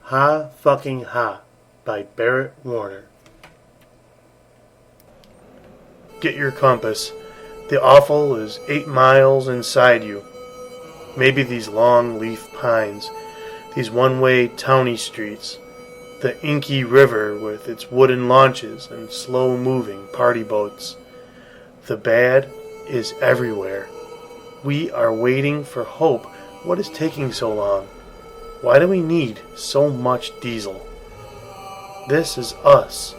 Ha fucking ha by Barrett Warner. Get your compass. The awful is 8 miles inside you. Maybe these long leaf pines, these one-way towny streets, the inky river with its wooden launches and slow-moving party boats. The bad is everywhere. We are waiting for hope. What is taking so long? Why do we need so much diesel? This is us,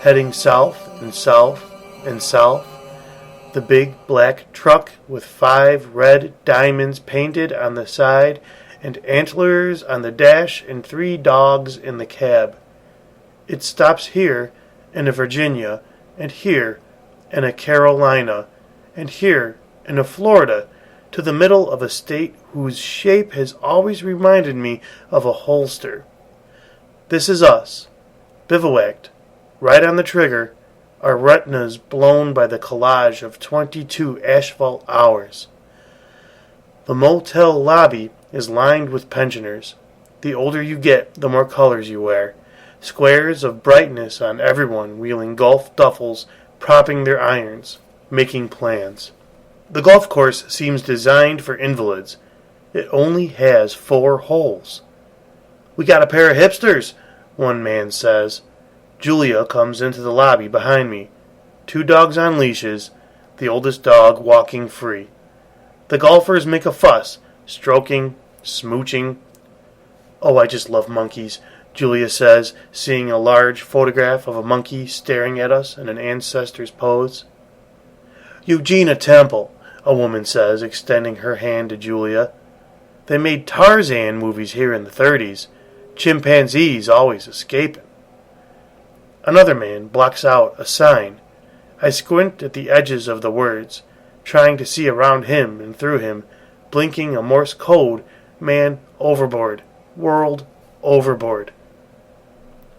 heading south and south and south. The big black truck with 5 red diamonds painted on the side and antlers on the dash and 3 dogs in the cab. It stops here in a Virginia, and here in a Carolina, and here in a Florida, to the middle of a state whose shape has always reminded me of a holster. This is us, bivouacked, right on the trigger, our retinas blown by the collage of 22 asphalt hours. The motel lobby is lined with pensioners. The older you get, the more colors you wear. Squares of brightness on everyone wheeling golf duffels, propping their irons, making plans. The golf course seems designed for invalids. It only has 4 holes. "We got a pair of hipsters," one man says. Julia comes into the lobby behind me. 2 dogs on leashes, the oldest dog walking free. The golfers make a fuss, stroking, smooching. "Oh, I just love monkeys," Julia says, seeing a large photograph of a monkey staring at us in an ancestor's pose. "Eugenia Temple," a woman says, extending her hand to Julia. "They made Tarzan movies here in the 30s. Chimpanzees always escaping." Another man blocks out a sign. I squint at the edges of the words, trying to see around him and through him, blinking a Morse code, man overboard, world overboard.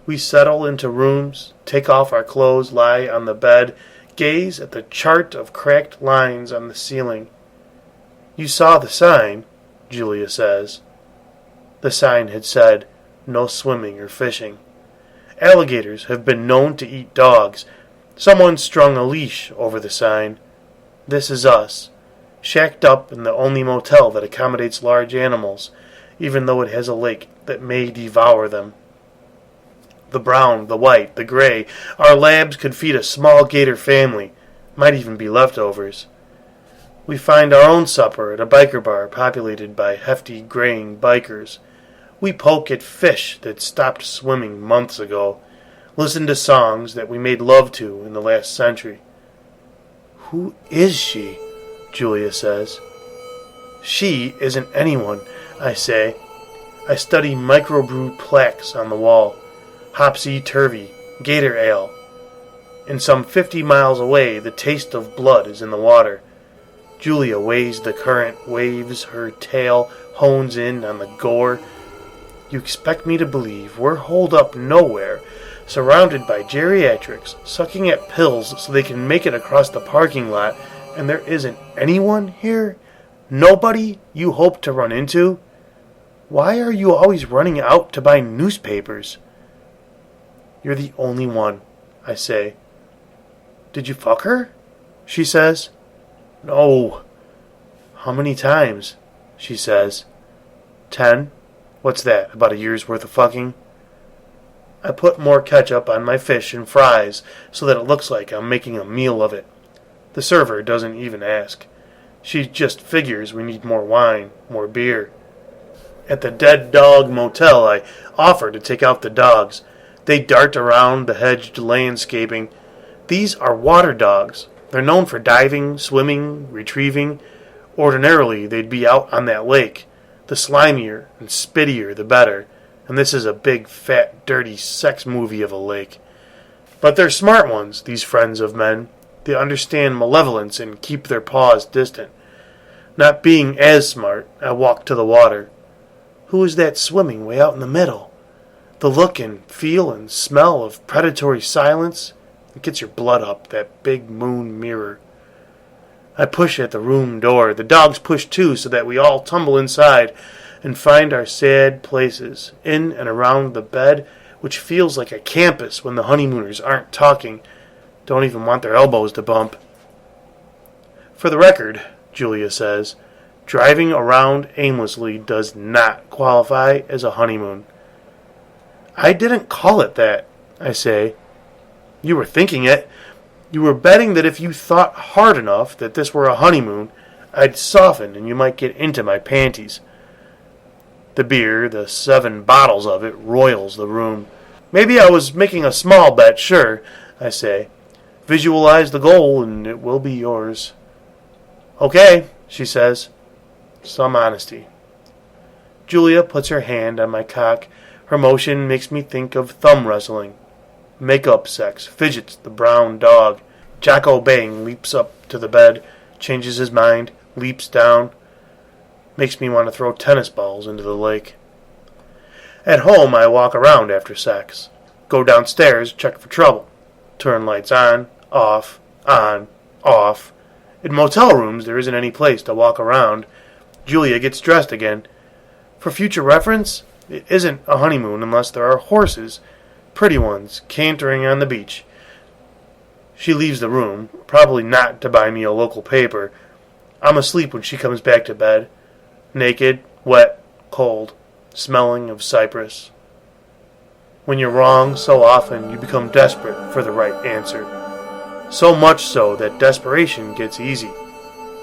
We settle into rooms, take off our clothes, lie on the bed, gaze at the chart of cracked lines on the ceiling. "You saw the sign," Julia says. The sign had said, "No swimming or fishing." Alligators have been known to eat dogs. Someone strung a leash over the sign. This is us, shacked up in the only motel that accommodates large animals, even though it has a lake that may devour them. The brown, the white, the gray, our labs could feed a small gator family, might even be leftovers. We find our own supper at a biker bar populated by hefty graying bikers. We poke at fish that stopped swimming months ago, listen to songs that we made love to in the last century. "Who is she?" Julia says. "She isn't anyone," I say. I study microbrewed plaques on the wall. Hopsy-turvy, gator ale. And some 50 miles away, the taste of blood is in the water. Julia weighs the current, waves her tail, hones in on the gore. You expect me to believe we're holed up nowhere, surrounded by geriatrics, sucking at pills so they can make it across the parking lot, and there isn't anyone here? Nobody you hope to run into? Why are you always running out to buy newspapers? "You're the only one," I say. "Did you fuck her?" she says. "No." "How many times?" she says. 10. What's that, about a year's worth of fucking? I put more ketchup on my fish and fries so that it looks like I'm making a meal of it. The server doesn't even ask. She just figures we need more wine, more beer. At the Dead Dog Motel, I offer to take out the dogs. They dart around the hedged landscaping. These are water dogs. They're known for diving, swimming, retrieving. Ordinarily, they'd be out on that lake. The slimier and spittier, the better. And this is a big, fat, dirty sex movie of a lake. But they're smart ones, these friends of men. They understand malevolence and keep their paws distant. Not being as smart, I walk to the water. Who is that swimming way out in the middle? The look and feel and smell of predatory silence, it gets your blood up, that big moon mirror. I push at the room door. The dogs push too, so that we all tumble inside. and find our sad places in and around the bed, which feels like a campus when the honeymooners aren't talking, don't even want their elbows to bump. For the record, Julia says, driving around aimlessly does not qualify as a honeymoon. I didn't call it that, I say. You were thinking it. You were betting that if you thought hard enough that this were a honeymoon, I'd soften and you might get into my panties. The beer, the 7 bottles of it, roils the room. Maybe I was making a small bet, sure, I say. Visualize the goal and it will be yours. Okay, she says. Some honesty. Julia puts her hand on my cock. Her motion makes me think of thumb wrestling. Make-up sex, fidgets the brown dog. Jocko Bang leaps up to the bed, changes his mind, leaps down. Makes me want to throw tennis balls into the lake. At home, I walk around after sex. Go downstairs, check for trouble. Turn lights on, off. In motel rooms, there isn't any place to walk around. Julia gets dressed again. For future reference, it isn't a honeymoon unless there are horses, pretty ones, cantering on the beach. She leaves the room, probably not to buy me a local paper. I'm asleep when she comes back to bed. Naked, wet, cold, smelling of cypress. When you're wrong so often, you become desperate for the right answer. So much so that desperation gets easy.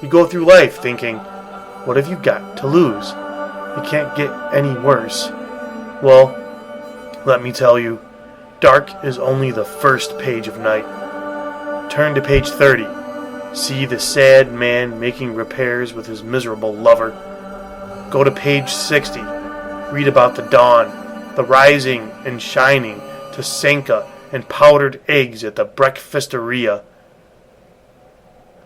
You go through life thinking, what have you got to lose? It can't get any worse. Well, let me tell you, dark is only the first page of night. Turn to page 30. See the sad man making repairs with his miserable lover. Go to page 60. Read about the dawn, the rising and shining to Sanka and powdered eggs at the breakfasteria.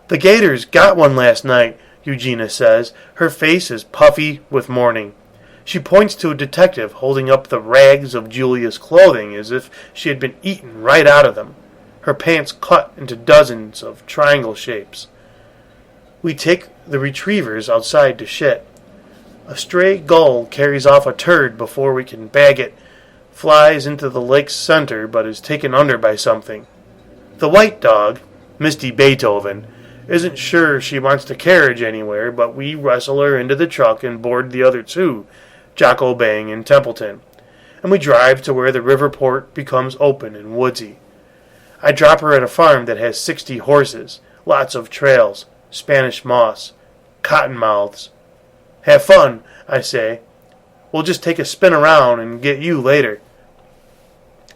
The gators got one last night, Eugenia says. Her face is puffy with mourning. She points to a detective holding up the rags of Julia's clothing as if she had been eaten right out of them, her pants cut into dozens of triangle shapes. We take the retrievers outside to shit. A stray gull carries off a turd before we can bag it, flies into the lake's center but is taken under by something. The white dog, Misty Beethoven, isn't sure she wants the carriage anywhere, but we wrestle her into the truck and board the other 2, Jocko Bang and Templeton, and we drive to where the river port becomes open and woodsy. I drop her at a farm that has 60 horses, lots of trails, Spanish moss, cottonmouths. Have fun, I say. We'll just take a spin around and get you later.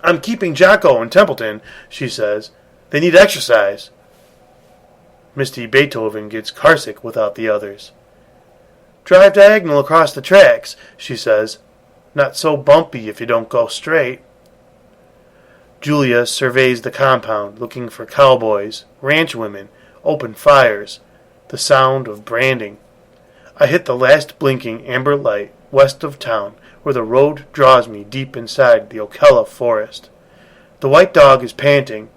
I'm keeping Jocko and Templeton, she says. They need exercise. Misty Beethoven gets carsick without the others. Drive diagonal across the tracks, she says. Not so bumpy if you don't go straight. Julia surveys the compound, looking for cowboys, ranch women, open fires, the sound of branding. I hit the last blinking amber light west of town, where the road draws me deep inside the Ocala forest. The white dog is panting,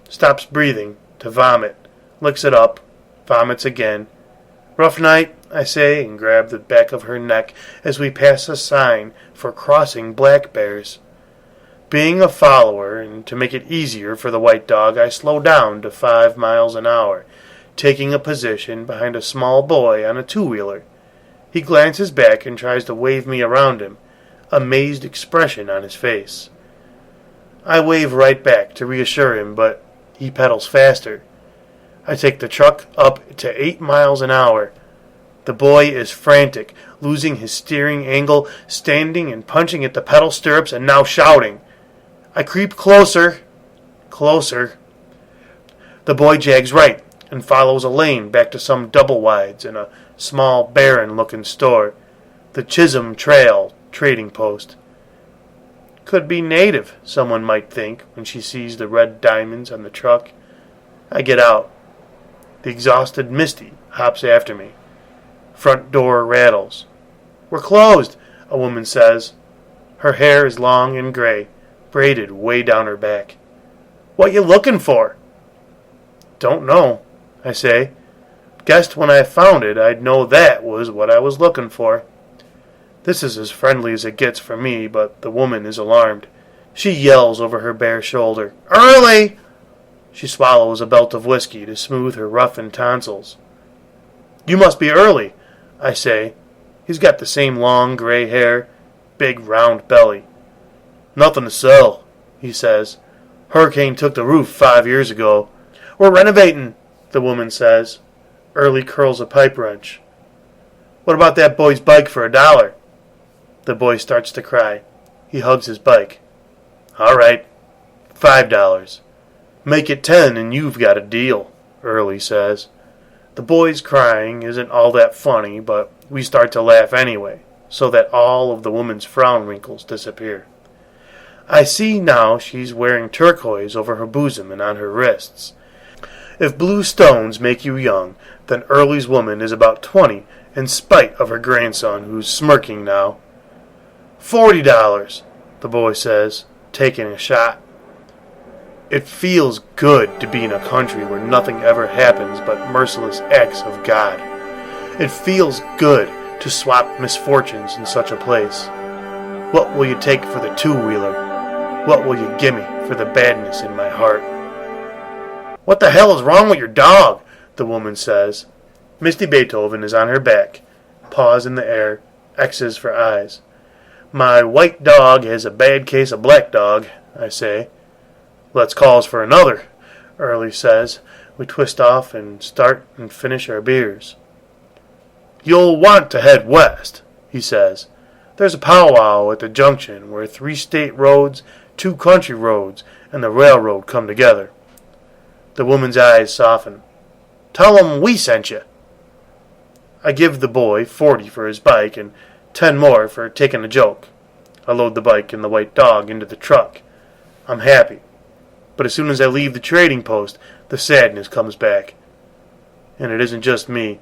stops breathing to vomit, licks it up, vomits again. Rough night, I say, and grab the back of her neck as we pass a sign for crossing black bears. Being a follower, and to make it easier for the white dog, I slow down to 5 miles an hour, taking a position behind a small boy on a 2-wheeler. He glances back and tries to wave me around him, amazed expression on his face. I wave right back to reassure him, but he pedals faster. I take the truck up to 8 miles an hour. The boy is frantic, losing his steering angle, standing and punching at the pedal stirrups, and now shouting. I creep closer. Closer. The boy jags right and follows a lane back to some double-wides and a small, barren-looking store. The Chisholm Trail trading post. Could be native, someone might think, when she sees the red diamonds on the truck. I get out. The exhausted Misty hops after me. Front door rattles. We're closed, a woman says. Her hair is long and gray, braided way down her back. What you looking for? Don't know, I say. Guessed when I found it I'd know that was what I was looking for. This is as friendly as it gets for me, but the woman is alarmed. She yells over her bare shoulder, "Early!" She swallows a belt of whiskey to smooth her roughened tonsils. "You must be Early," I say. He's got the same long gray hair, big round belly. "Nothing to sell," he says. "Hurricane took the roof 5 years ago." "We're renovating," the woman says. Early curls a pipe wrench. "What about that boy's bike for $1?" The boy starts to cry. He hugs his bike. "All right, $5. Make it 10 and you've got a deal," Early says. The boy's crying isn't all that funny, but we start to laugh anyway, so that all of the woman's frown wrinkles disappear. I see now she's wearing turquoise over her bosom and on her wrists. If blue stones make you young, then Early's woman is about 20, in spite of her grandson, who's smirking now. $40, the boy says, taking a shot. It feels good to be in a country where nothing ever happens but merciless acts of God. It feels good to swap misfortunes in such a place. What will you take for the two-wheeler? What will you gimme for the badness in my heart? "What the hell is wrong with your dog?" the woman says. Misty Beethoven is on her back. Paws in the air, X's for eyes. "My white dog has a bad case of black dog," I say. "Let's cause for another," Early says. We twist off and start and finish our beers. "You'll want to head west," he says. "There's a powwow at the junction where 3 state roads, 2 country roads, and the railroad come together." The woman's eyes soften. "Tell 'em we sent you." I give the boy 40 for his bike and 10 more for taking a joke. I load the bike and the white dog into the truck. I'm happy. But as soon as I leave the trading post, the sadness comes back. And it isn't just me.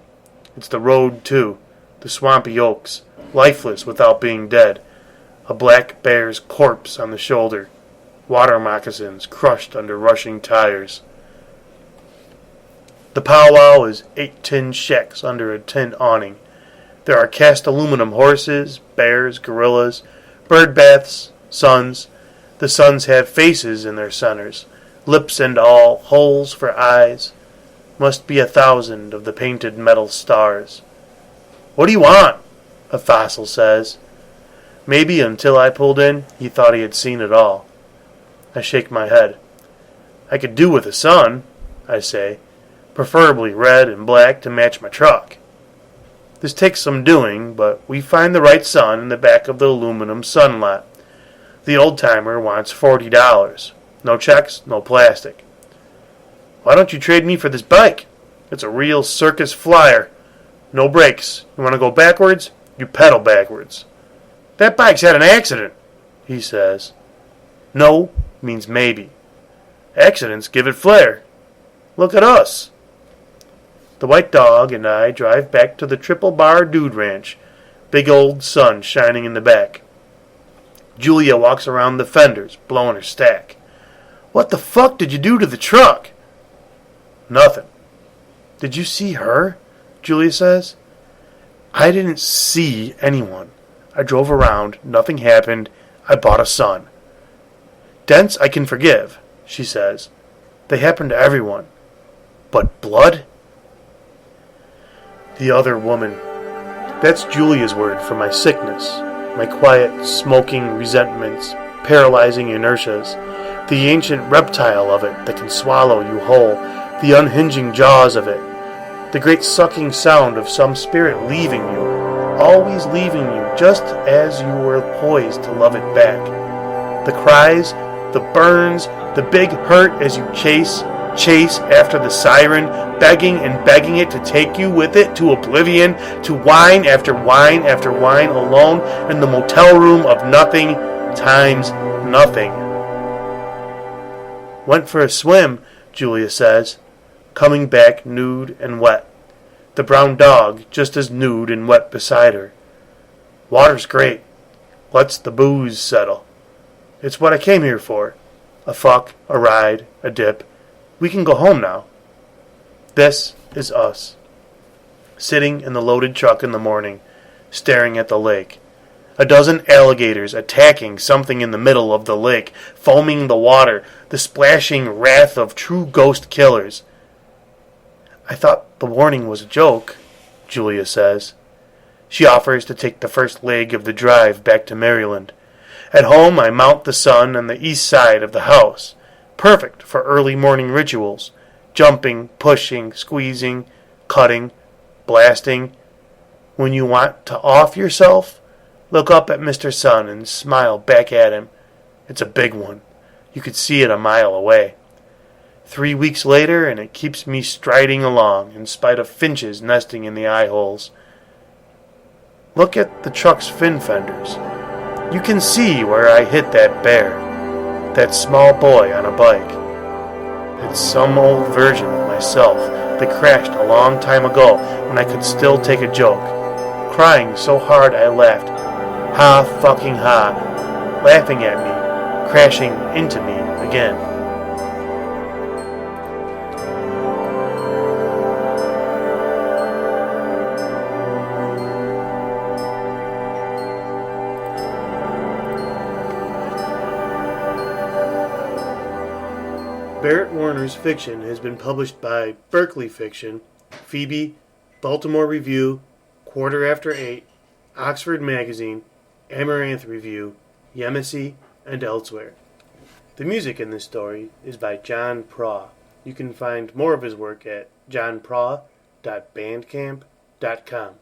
It's the road, too. The swampy oaks, lifeless without being dead. A black bear's corpse on the shoulder. Water moccasins crushed under rushing tires. The powwow is 8 tin shacks under a tin awning. There are cast aluminum horses, bears, gorillas, bird baths, suns. The suns have faces in their centers, lips and all, holes for eyes. Must be 1,000 of the painted metal stars. "What do you want?" a fossil says. Maybe until I pulled in, he thought he had seen it all. I shake my head. "I could do with a sun," I say, "preferably red and black to match my truck." This takes some doing, but we find the right sun in the back of the aluminum sun lot. The old-timer wants $40. No checks, no plastic. "Why don't you trade me for this bike? It's a real circus flyer. No brakes. You want to go backwards? You pedal backwards." "That bike's had an accident," he says. "No" means maybe. Accidents give it flair. Look at us. The white dog and I drive back to the Triple Bar Dude Ranch. Big old sun shining in the back. Julia walks around the fenders, blowing her stack. "What the fuck did you do to the truck?" "Nothing." "Did you see her?" Julia says. "I didn't see anyone. I drove around. Nothing happened. I bought a sun." "Dents I can forgive," she says. "They happen to everyone. But blood?" The other woman. That's Julia's word for my sickness, my quiet, smoking resentments, paralyzing inertias, the ancient reptile of it that can swallow you whole, the unhinging jaws of it, the great sucking sound of some spirit leaving you, always leaving you just as you were poised to love it back. The cries, the burns, the big hurt as you chase after the siren, begging and begging it to take you with it to oblivion, to wine after wine after wine alone in the motel room of nothing times nothing. "Went for a swim," Julia says, coming back nude and wet. The brown dog just as nude and wet beside her. "Water's great. Lets the booze settle. It's what I came here for. A fuck, a ride, a dip. We can go home now." This is us. Sitting in the loaded truck in the morning, staring at the lake. A dozen alligators attacking something in the middle of the lake, foaming the water, the splashing wrath of true ghost killers. I thought the warning was a joke, Julia says. She offers to take the first leg of the drive back to Maryland. At home, I mount the sun on the east side of the house, perfect for early morning rituals, jumping, pushing, squeezing, cutting, blasting. When you want to off yourself, look up at Mr. Sun and smile back at him. It's a big one. You could see it a mile away. 3 weeks later, and it keeps me striding along, in spite of finches nesting in the eye holes. Look at the truck's fin fenders. You can see where I hit that bear, that small boy on a bike. It's some old version of myself that crashed a long time ago when I could still take a joke, crying so hard I laughed. Ha fucking ha, laughing at me, crashing into me again. Barrett Warner's fiction has been published by Berkeley Fiction, Phoebe, Baltimore Review, Quarter After 8, Oxford Magazine, Amaranth Review, Yemassee, and elsewhere. The music in this story is by John Praw. You can find more of his work at johnpraw.bandcamp.com.